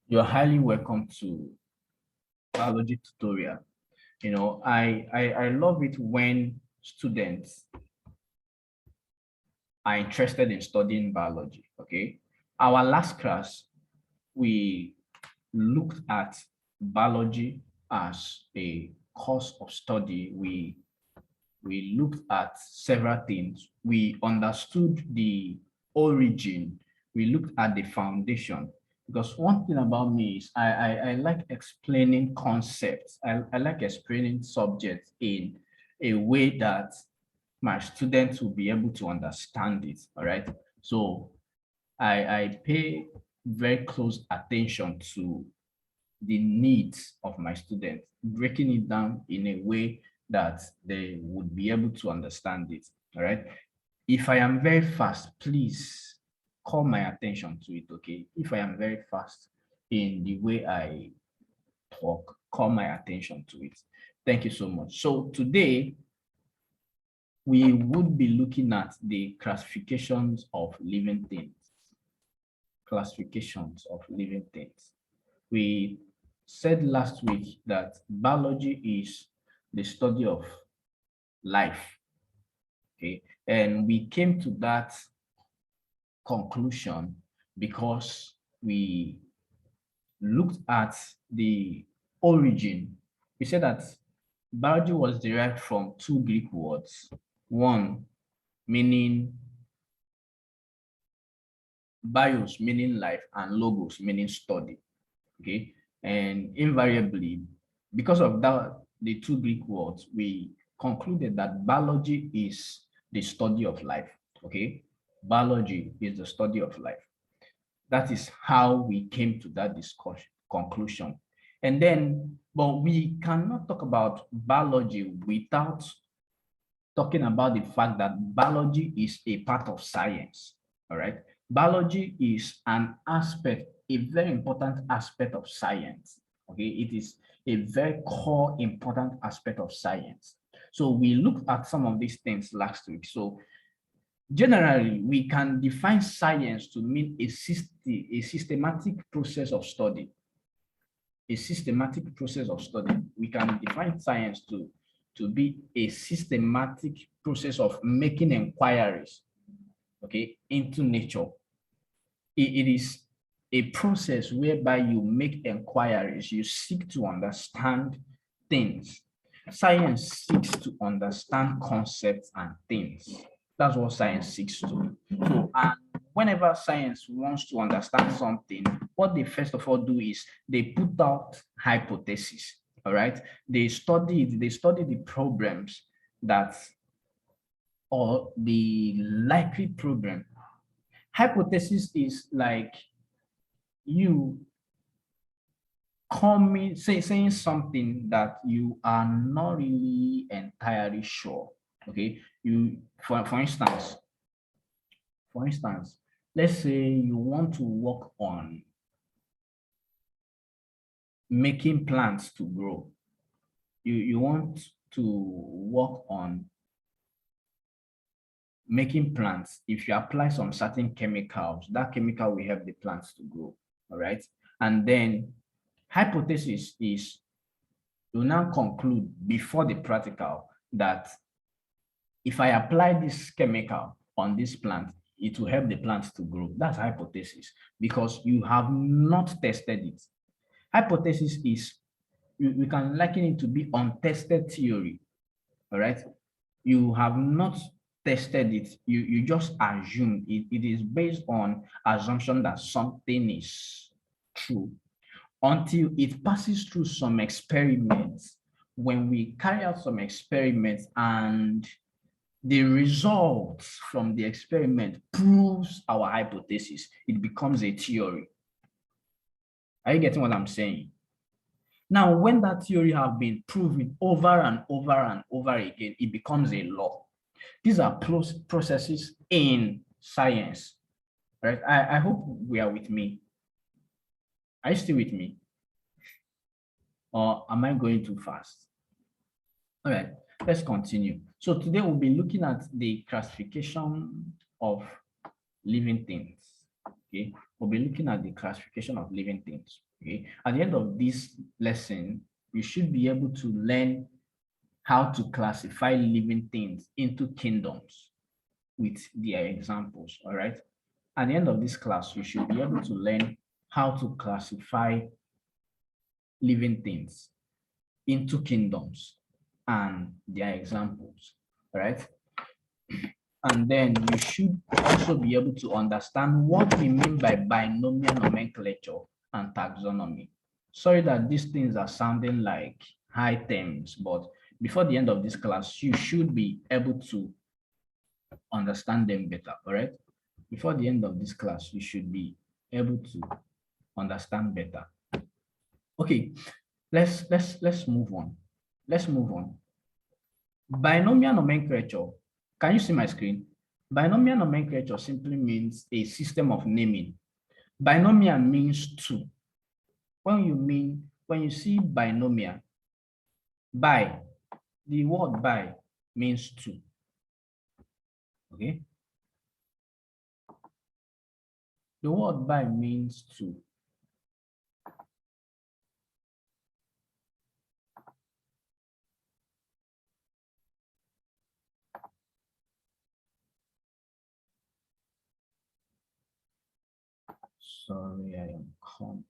You're highly welcome to biology tutorial. I love it when students are interested in studying biology. Okay. Our last class, we looked at biology as a course of study. We looked at several things. We understood the origin. We looked at the foundation. Because one thing about me is I like explaining concepts. I like explaining subjects in a way that my students will be able to understand it. All right. So I pay very close attention to the needs of my students, breaking it down in a way that they would be able to understand it. All right. If I am very fast, please call my attention to it. Okay. If I am very fast in the way I talk, call my attention to it. Thank you so much. So today we would be looking at the classifications of living things. Classifications of living things. We said last week that biology is the study of life. Okay, and we came to that conclusion because we looked at the origin. We said that biology was derived from two Greek words. One meaning bios, meaning life, and logos, meaning study. Okay, and invariably, because of that, the two Greek words, we concluded that biology is the study of life. Okay, biology is the study of life. That is how we came to that discussion conclusion. And then, but we cannot talk about biology without talking about the fact that biology is a part of science. All right, biology is an aspect, a very important aspect of science. Okay, it is a very core important aspect of science. So we looked at some of these things last week. So generally, we can define science to mean a systematic process of study. A systematic process of study. We can define science to be a systematic process of making inquiries, okay, into nature. It is a process whereby you make inquiries, you seek to understand things. Science seeks to understand concepts and things. That's what science seeks to do. So, and whenever science wants to understand something, what they first of all do is they put out hypotheses. All right. They study the problems that, or the likely problem. Hypothesis is like you saying something that you are not really entirely sure. Okay. For instance, let's say you want to work on making plants to grow. You want to work on making plants. If you apply some certain chemicals, that chemical will help the plants to grow. All right. And then hypothesis is you now conclude before the practical that if I apply this chemical on this plant, it will help the plant to grow. That's hypothesis because you have not tested it. Hypothesis is, we can liken it to be untested theory. All right. You have not tested it. You just assume it. It is based on assumption that something is true until it passes through some experiments. When we carry out some experiments and the results from the experiment proves our hypothesis, it becomes a theory. Are you getting what I'm saying? Now, when that theory has been proven over and over and over again, it becomes a law. These are processes in science, right? I hope we are with me. Are you still with me? Or am I going too fast? All right, let's continue. So today we'll be looking at the classification of living things. Okay, we'll be looking at the classification of living things. Okay. At the end of this lesson, you should be able to learn how to classify living things into kingdoms with their examples. All right. At the end of this class, you should be able to learn how to classify living things into kingdoms and their examples. All right. And then you should also be able to understand what we mean by binomial nomenclature and taxonomy. Sorry that these things are sounding like high terms, but before the end of this class, you should be able to understand them better, all right? Before the end of this class, you should be able to understand better. Okay, let's move on. Let's move on. Binomial nomenclature. Can you see my screen? Binomial nomenclature simply means a system of naming. Binomial means two. When you see binomial, bi, the word bi means two. Okay? The word bi means two. Sorry, I am calm.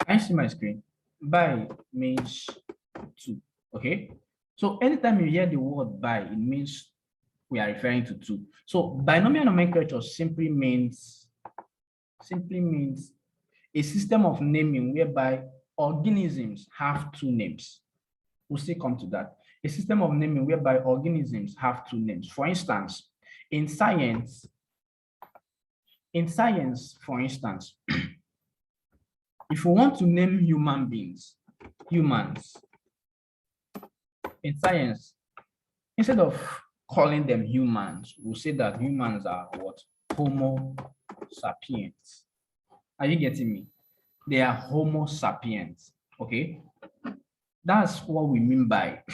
Can you see my screen? Bi means two. Okay? So anytime you hear the word bi, it means we are referring to two. So binomial nomenclature simply means a system of naming whereby organisms have two names. We'll still come to that. A system of naming whereby organisms have two names. For instance, in science, for instance, if we want to name human beings, humans, in science, instead of calling them humans, we'll say that humans are what? Homo sapiens. Are you getting me? They are Homo sapiens. Okay. That's what we mean by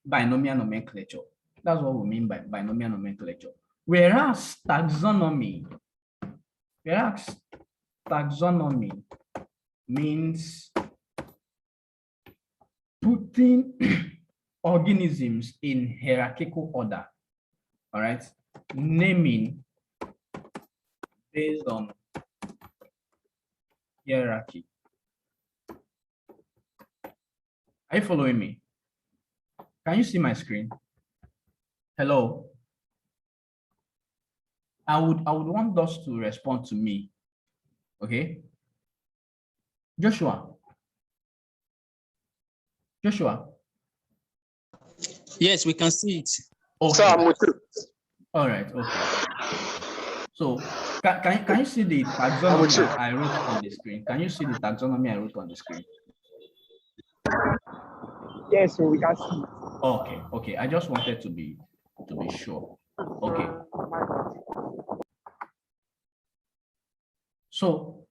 binomial nomenclature. That's what we mean by binomial nomenclature. Whereas taxonomy means putting organisms in hierarchical order. All right. Naming based on hierarchy. Are you following me? Can you see my screen? Hello. I would want us to respond to me. Okay. Joshua. Yes, we can see it. Okay. All right. Okay. So can you see the taxonomy I wrote on the screen? Can you see the taxonomy I wrote on the screen? Yes, so we can see. Okay. Okay. I just wanted to be sure. Okay. So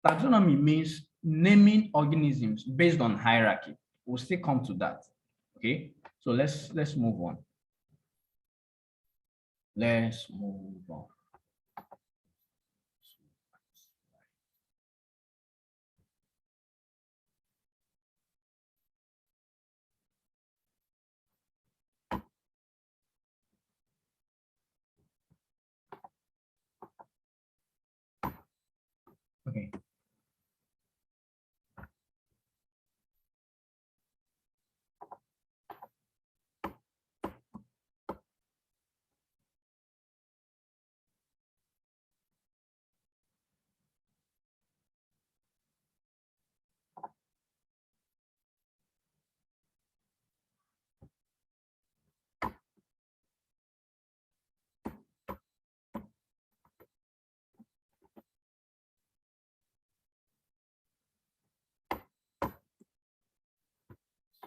taxonomy means naming organisms based on hierarchy. We'll still come to that. Okay. So let's move on. Let's move on. Okay.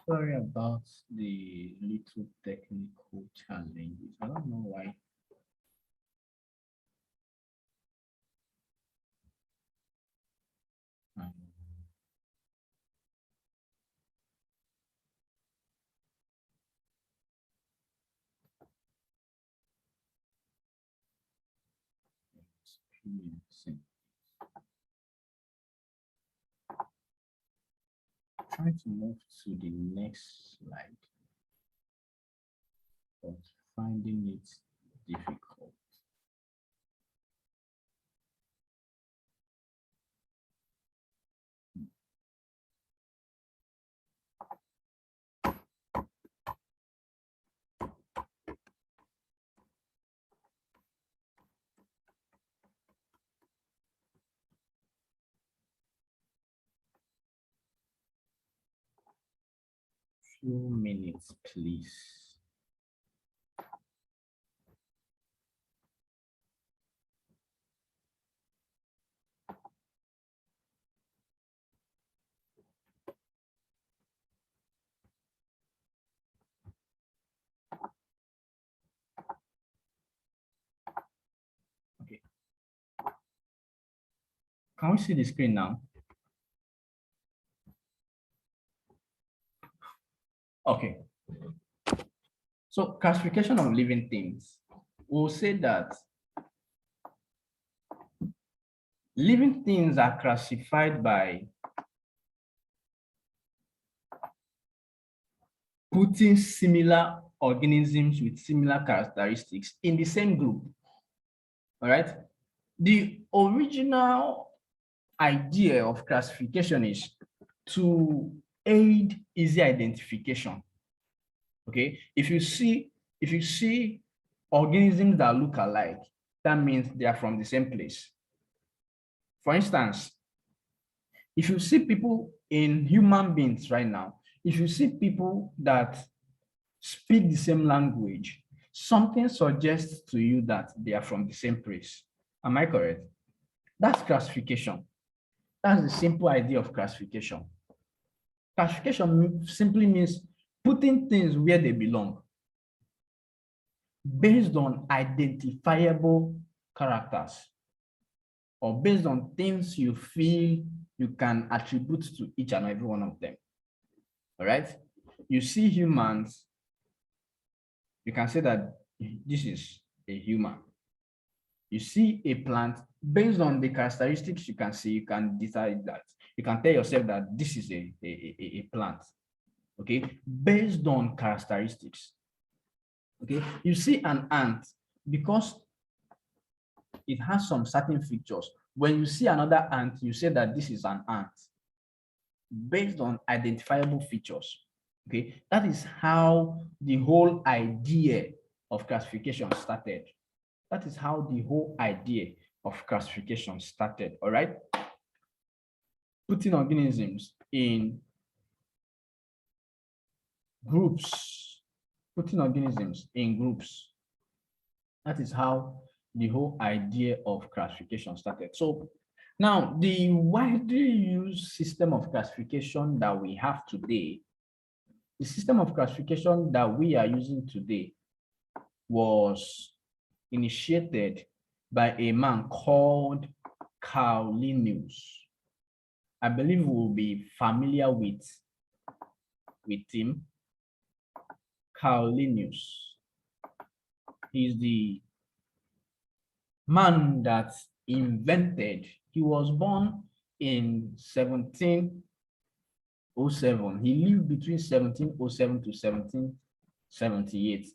Sorry about the little technical challenges. I don't know why. Trying to move to the next slide, but finding it difficult. Few minutes, please. Okay. Can we see the screen now? Okay. So classification of living things. We'll say that living things are classified by putting similar organisms with similar characteristics in the same group. All right. The original idea of classification is to aid easy identification. Okay. If you see organisms that look alike, that means they are from the same place. For instance, if you see people in human beings right now, if you see people that speak the same language, something suggests to you that they are from the same place. Am I correct? That's classification. That's the simple idea of classification. Classification simply means putting things where they belong based on identifiable characters or based on things you feel you can attribute to each and every one of them. All right? You see humans, you can say that this is a human. You see a plant, based on the characteristics you can see, you can decide that. You can tell yourself that this is a plant, okay? Based on characteristics, okay? You see an ant, because it has some certain features. When you see another ant, you say that this is an ant, based on identifiable features, okay? That is how the whole idea of classification started. That is how the whole idea of classification started, all right? Putting organisms in groups, putting organisms in groups. That is how the whole idea of classification started. So now the widely used system of classification that we have today, the system of classification that we are using today was initiated by a man called Carl Linnaeus. I believe we'll be familiar with him. Carl Linnaeus. He's the man that invented, he was born in 1707. He lived between 1707 to 1778.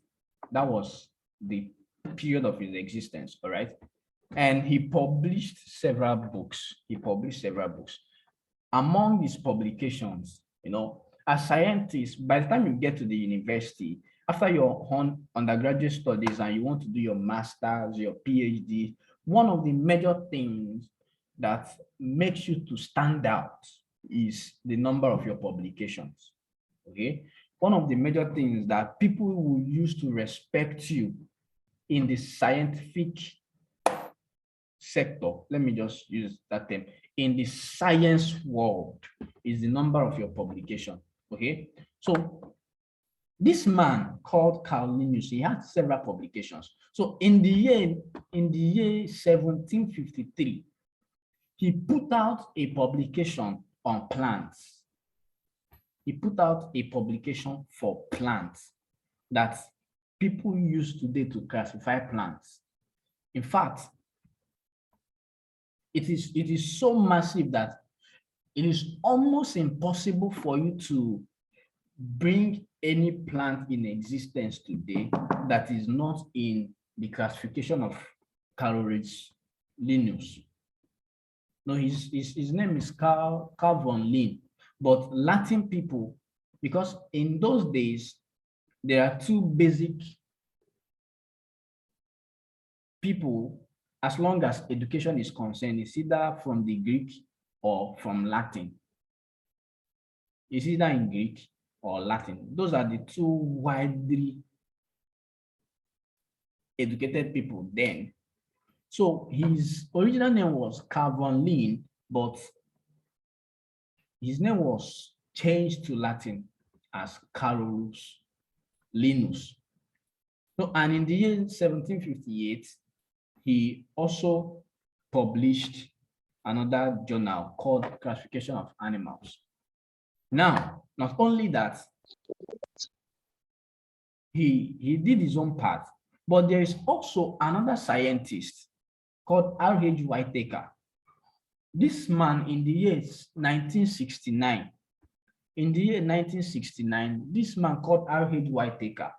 That was the period of his existence, all right? And he published several books. Among his publications, as scientists, by the time you get to the university, after your undergraduate studies and you want to do your master's, your PhD, one of the major things that makes you to stand out is the number of your publications, okay? One of the major things that people will use to respect you in the scientific sector, let me just use that term, in the science world, is the number of your publication, okay? So this man called Carl Linnaeus, he had several publications. So in the year 1753, he put out a publication on plants. He put out a publication for plants that people use today to classify plants. In fact, it is so massive that it is almost impossible for you to bring any plant in existence today that is not in the classification of Carolus Linnaeus. No, his name is Carl von Linné, but Latin people, because in those days, there are two basic people, as long as education is concerned, it's either from the Greek or from Latin. It's either in Greek or Latin. Those are the two widely educated people then. So his original name was Carl von Linné, but his name was changed to Latin as Carolus Linnaeus. So, and in the year 1758, he also published another journal called Classification of Animals. Now, not only that, he did his own part, but there is also another scientist called R.H. Whitaker. This man in the year 1969, this man called R.H. Whitaker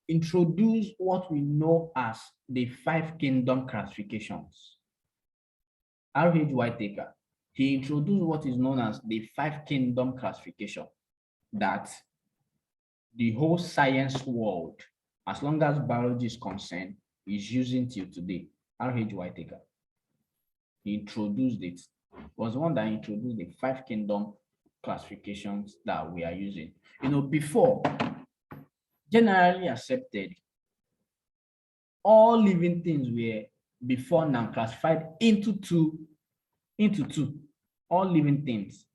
introduced what we know as the 5 kingdom classifications. R.H. Whitaker, he introduced what is known as the 5 kingdom classification that the whole science world, as long as biology is concerned, is using till today. R.H. Whitaker, he introduced it, was one that introduced the 5 kingdom classifications that we are using. You know, before, generally accepted, all living things were before now classified into two. All living things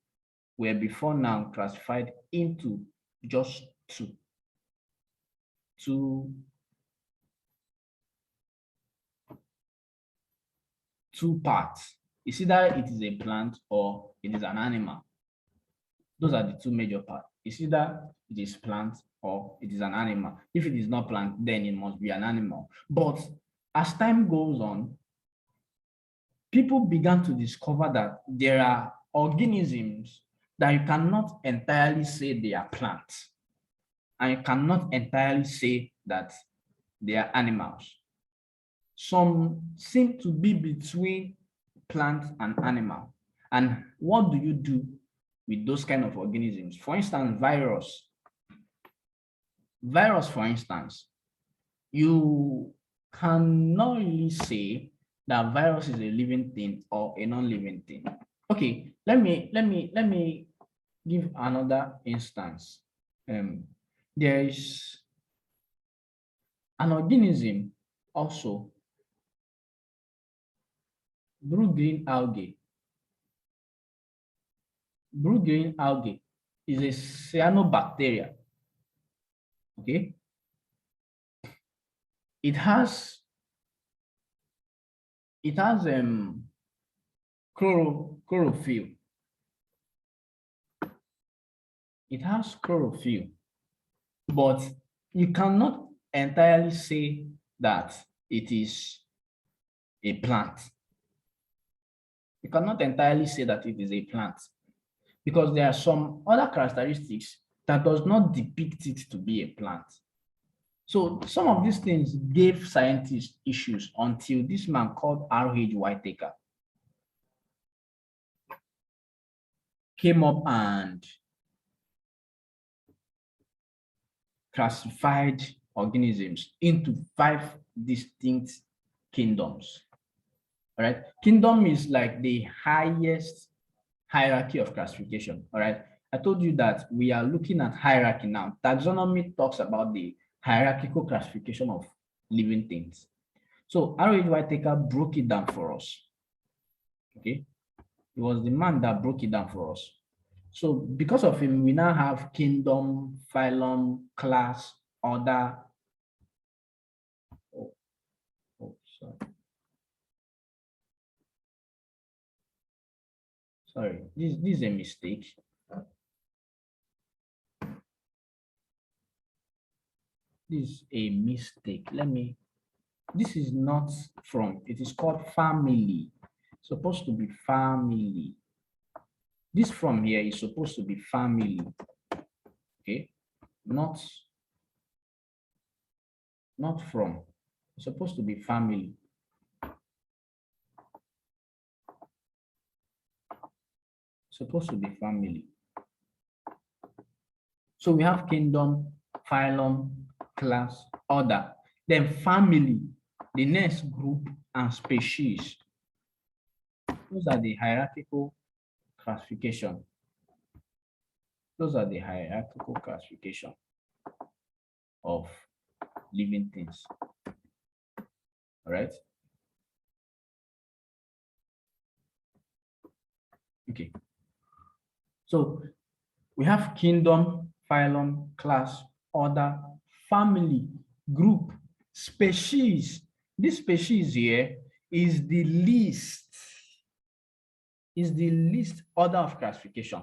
were before now classified into just two parts. It's either it is a plant or it is an animal. Those are the two major parts. It's either it is plant or it is an animal. If it is not plant, then it must be an animal. But as time goes on, people began to discover that there are organisms that you cannot entirely say they are plants, and you cannot entirely say that they are animals. Some seem to be between plant and animal. And what do you do with those kind of organisms? For instance, virus, for instance, you cannot really say that virus is a living thing or a non-living thing. Okay, let me give another instance. There is an organism also, blue-green algae. Blue-green algae is a cyanobacteria. Okay, it has chlorophyll. It has chlorophyll, but you cannot entirely say that it is a plant. You cannot entirely say that it is a plant because there are some other characteristics that does not depict it to be a plant. So some of these things gave scientists issues until this man called R.H. Whitaker came up and classified organisms into 5 distinct kingdoms. All right, kingdom is like the highest hierarchy of classification. All right, I told you that we are looking at hierarchy now. Taxonomy talks about the hierarchical classification of living things. So R.H. Whitaker broke it down for us. Okay, he was the man that broke it down for us. So because of him, we now have kingdom, phylum, class, order. Sorry, this is a mistake. This is a mistake. Let me This is not from, it is called family. Supposed to be family. This from here is supposed to be family. Okay, not from. It's supposed to be family. Supposed to be family. So we have kingdom, phylum, class, order. Then family, the next group, and species. Those are the hierarchical classification. Those are the hierarchical classification of living things. All right. Okay. So we have kingdom, phylum, class, order, family, group, species. This species here is the least order of classification.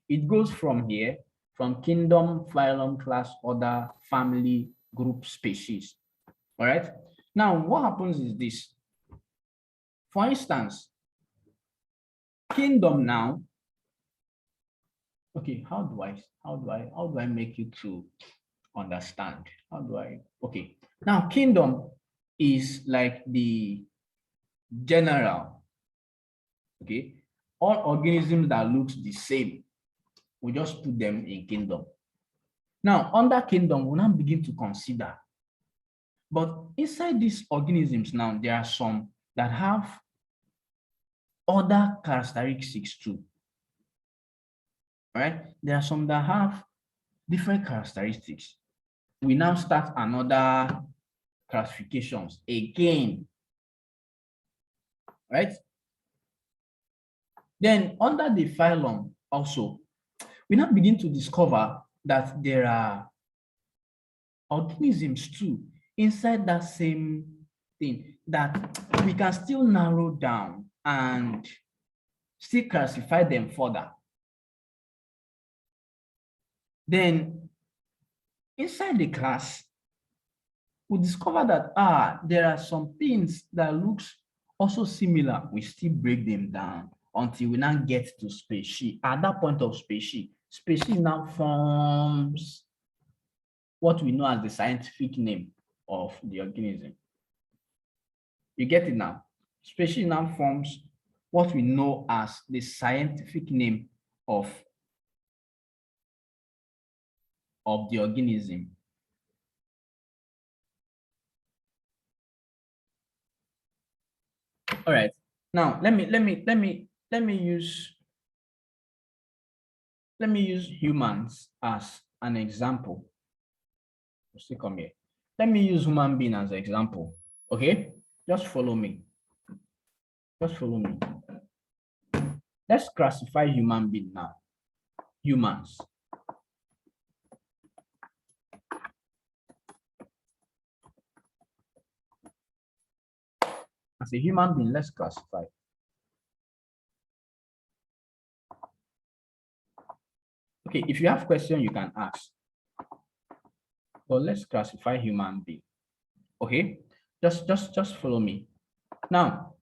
It goes from here, from kingdom, phylum, class, order, family, group, species. All right. Now, what happens is this. For instance, kingdom now. Okay, how do I make you to understand? Okay. Now, kingdom is like the general. Okay, all organisms that looks the same, we just put them in kingdom. Now, under kingdom, we'll now begin to consider. But inside these organisms now, there are some that have other characteristics too. Right? There are some that have different characteristics. We now start another classifications again. Right? Then under the phylum also, we now begin to discover that there are organisms too inside that same thing that we can still narrow down and still classify them further. Then inside the class, we discover that there are some things that looks also similar. We still break them down until we now get to species. At that point of species now forms what we know as the scientific name of the organism. You get it now? Species now forms what we know as the scientific name of the organism. All right. Now let me use humans as an example. Still come here. Let me use human being as an example. Okay, just follow me. Just follow me. Let's classify human being now. Humans. As a human being, let's classify. Okay, if you have questions, you can ask. Well, let's classify human being. Okay, just follow me. Now,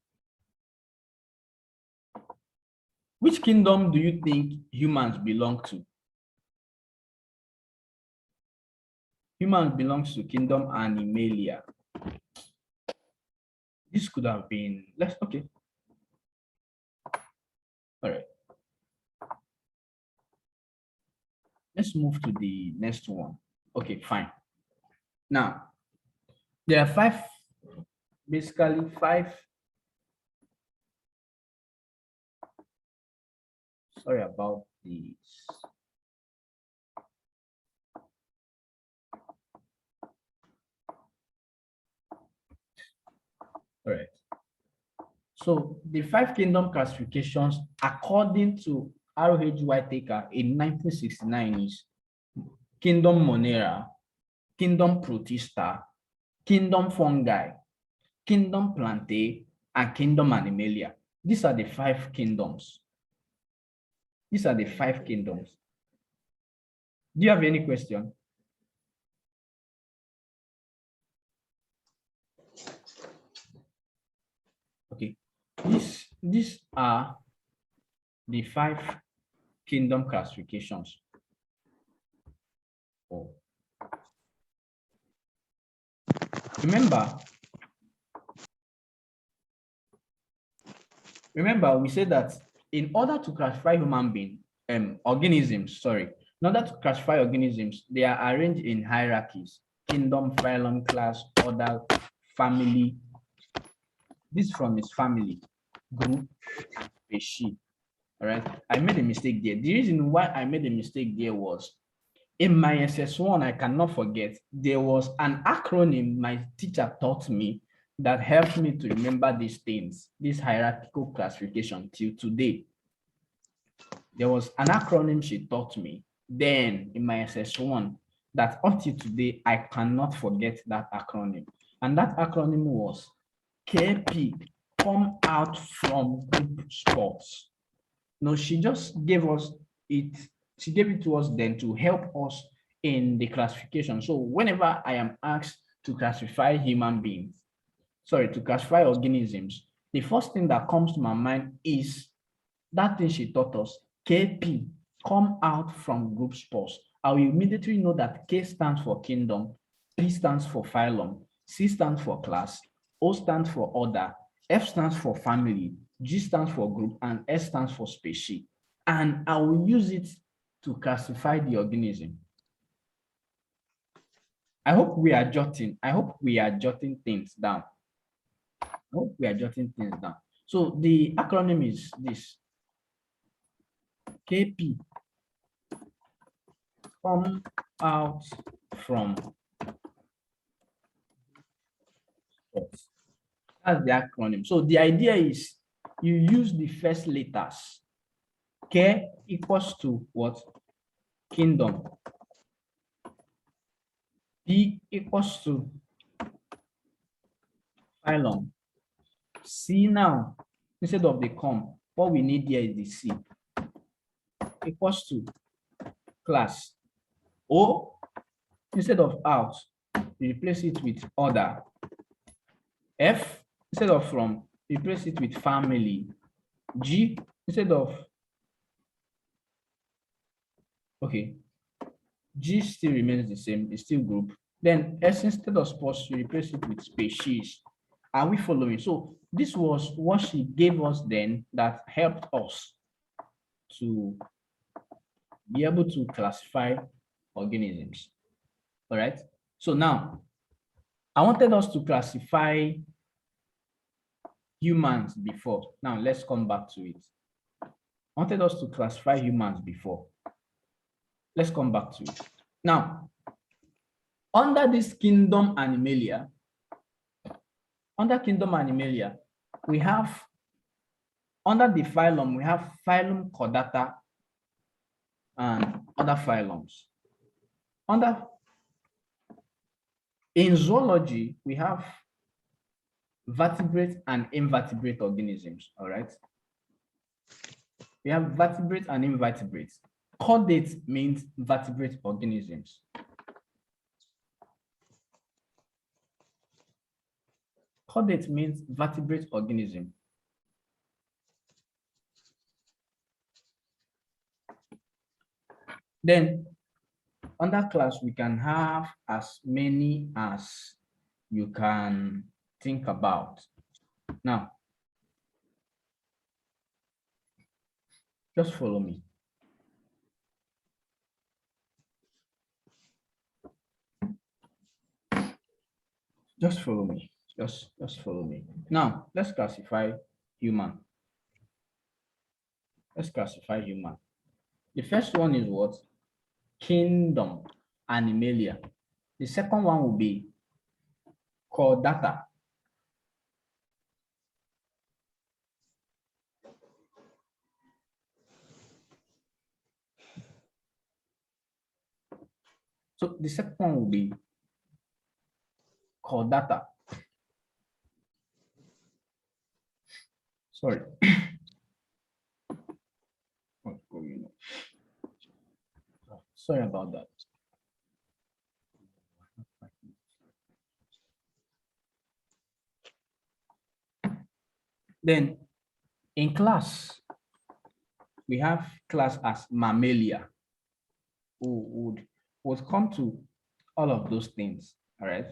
which kingdom do you think humans belong to? Humans belongs to kingdom Animalia. This could have been, okay. All right. Let's move to the next one. Okay, fine. Now, there are basically five. Sorry about this. All right. So the 5 kingdom classifications, according to R.H. Whitaker in 1969, is kingdom Monera, kingdom Protista, kingdom Fungi, kingdom Plantae, and kingdom Animalia. These are the 5 kingdoms. These are the 5 kingdoms. Do you have any question? These are the 5 kingdom classifications. Oh. Remember, we said that in order to classify organisms, in order to classify organisms, they are arranged in hierarchies: kingdom, phylum, class, order, family. This from is family, group, species. All right. I made a mistake there. The reason why I made a mistake there was in my SS1, I cannot forget, there was an acronym my teacher taught me that helped me to remember these things, this hierarchical classification till today. There was an acronym she taught me then in my SS1 that up to today, I cannot forget that acronym. And that acronym was KP, come out from group sports. No, she just gave us it. She gave it to us then to help us in the classification. So whenever I am asked to classify to classify organisms, the first thing that comes to my mind is that thing she taught us, KP, come out from group sports. I will immediately know that K stands for kingdom, P stands for phylum, C stands for class, O stands for order, F stands for family, G stands for group, and S stands for species. And I will use it to classify the organism. I hope we are jotting things down. So the acronym is this: KP, come out from. That's the acronym. So the idea is you use the first letters. K equals to what? Kingdom. P equals to phylum. C now, instead of the com, what we need here is the C. Equals to class. O, instead of out, we replace it with order. F, instead of from, replace it with family. G, instead of, okay, G still remains the same, it's still group. Then S, instead of sports, we replace it with species. Are we following? So this was what she gave us then that helped us to be able to classify organisms. All right. So now I wanted us to classify humans before. Now let's come back to it. I wanted us to classify humans before. Let's come back to it. Now, under this kingdom Animalia, we have, under the phylum, we have phylum Chordata and other phylums. In zoology, we have vertebrate and invertebrate organisms, all right? We have vertebrate and invertebrate. Chordate means vertebrate organisms. Chordate means vertebrate organism. Then under class, we can have as many as you can think about. Now, just follow me. Just follow me. Just follow me. Now, let's classify human. Let's classify human. The first one is what? Kingdom Animalia. The second one will be Chordata. So the second one will be Chordata. Sorry. Sorry about that. Then In class, we have class as mammalia, who would come to all of those things. All right.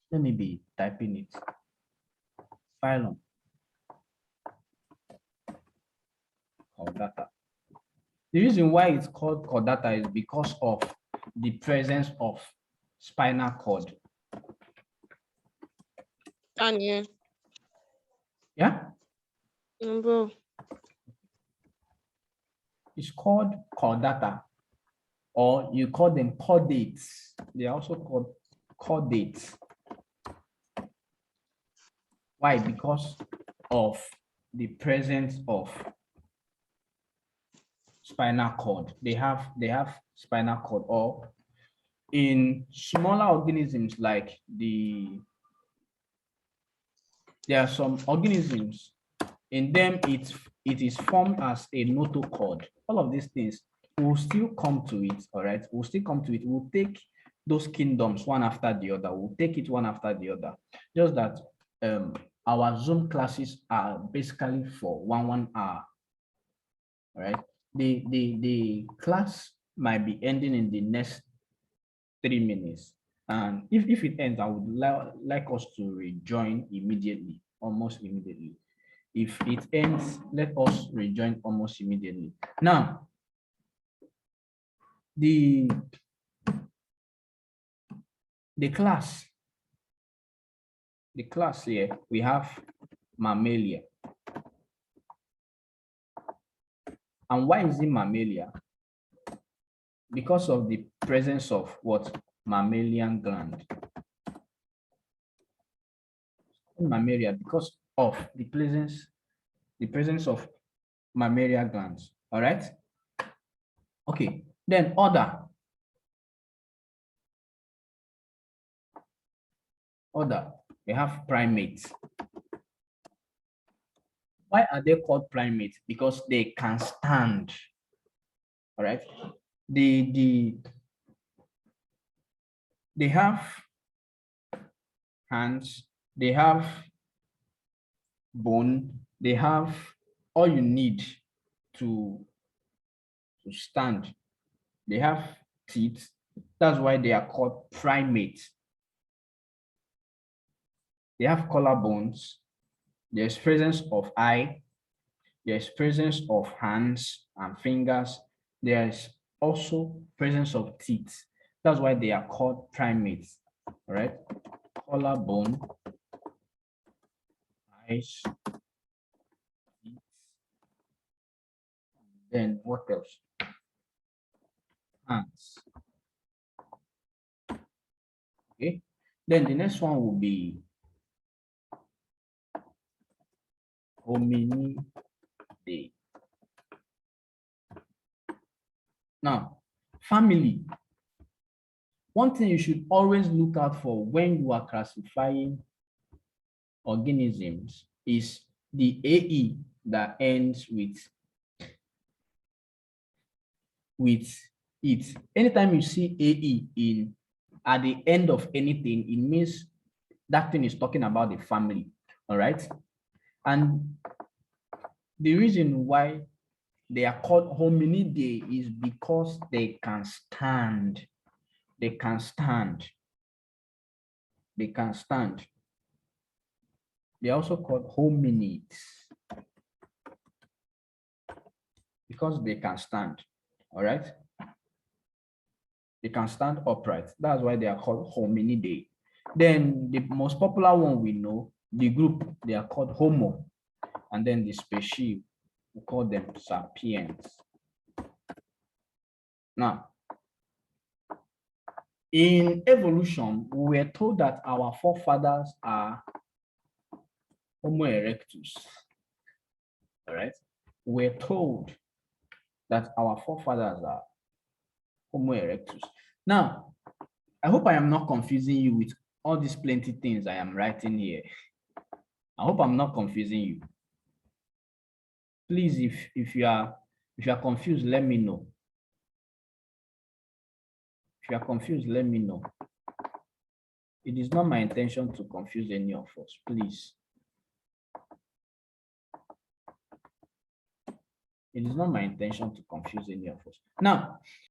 Let me be typing it. Phylum. Chordata. The reason why it's called chordata is because of the presence of spinal cord. Daniel. Yeah? Bro. It's called chordata, or you call them chordates. They are also called chordates. Why? Because of the presence of spinal cord. They have spinal cord, or in smaller organisms like there are some organisms in them it is formed as a notochord. All of these things will still come to it. All right, we'll still come to it. We'll take those kingdoms one after the other. We'll take it one after the other. Just that our Zoom classes are basically for 1 hour. All right, the class might be ending in the next 3 minutes, and if it ends, I would like us to rejoin immediately, almost immediately. If it ends, let us rejoin almost immediately. Now, the class here, we have mammalia. And why is it mammalia? Because of the presence of what? Mammalian gland. Mammalia, because of the presence of mammalian glands. All right. Okay. Then other. We have primates. Why are they called primates? Because they can stand. All right. They have hands, they have bone, they have all you need to stand. They have teeth. That's why they are called primates. They have collarbones. There's presence of eye. There's presence of hands and fingers. There's also presence of teeth. That's why they are called primates. All right. Collarbone, eyes, teeth. Then what else? Hands. Okay. Then the next one will be hominidae. Now, family. One thing you should always look out for when you are classifying organisms is the AE that ends with it. Anytime you see AE at the end of anything, it means that thing is talking about the family. All right. And the reason why they are called hominidae is because they can stand. They can stand. They can stand. They are also called hominids because they can stand. All right. They can stand upright. That's why they are called hominidae. Then the most popular one we know, the group, they are called Homo. And then the species, we call them sapiens. Now, in evolution, we were told that our forefathers are Homo erectus. All right. We're told that our forefathers are Homo erectus. Now, I hope I am not confusing you with all these plenty things I am writing here. I hope I'm not confusing you. Please, if you are confused, let me know. If you are confused, let me know. It is not my intention to confuse any of us, please. It is not my intention to confuse any of us. Now,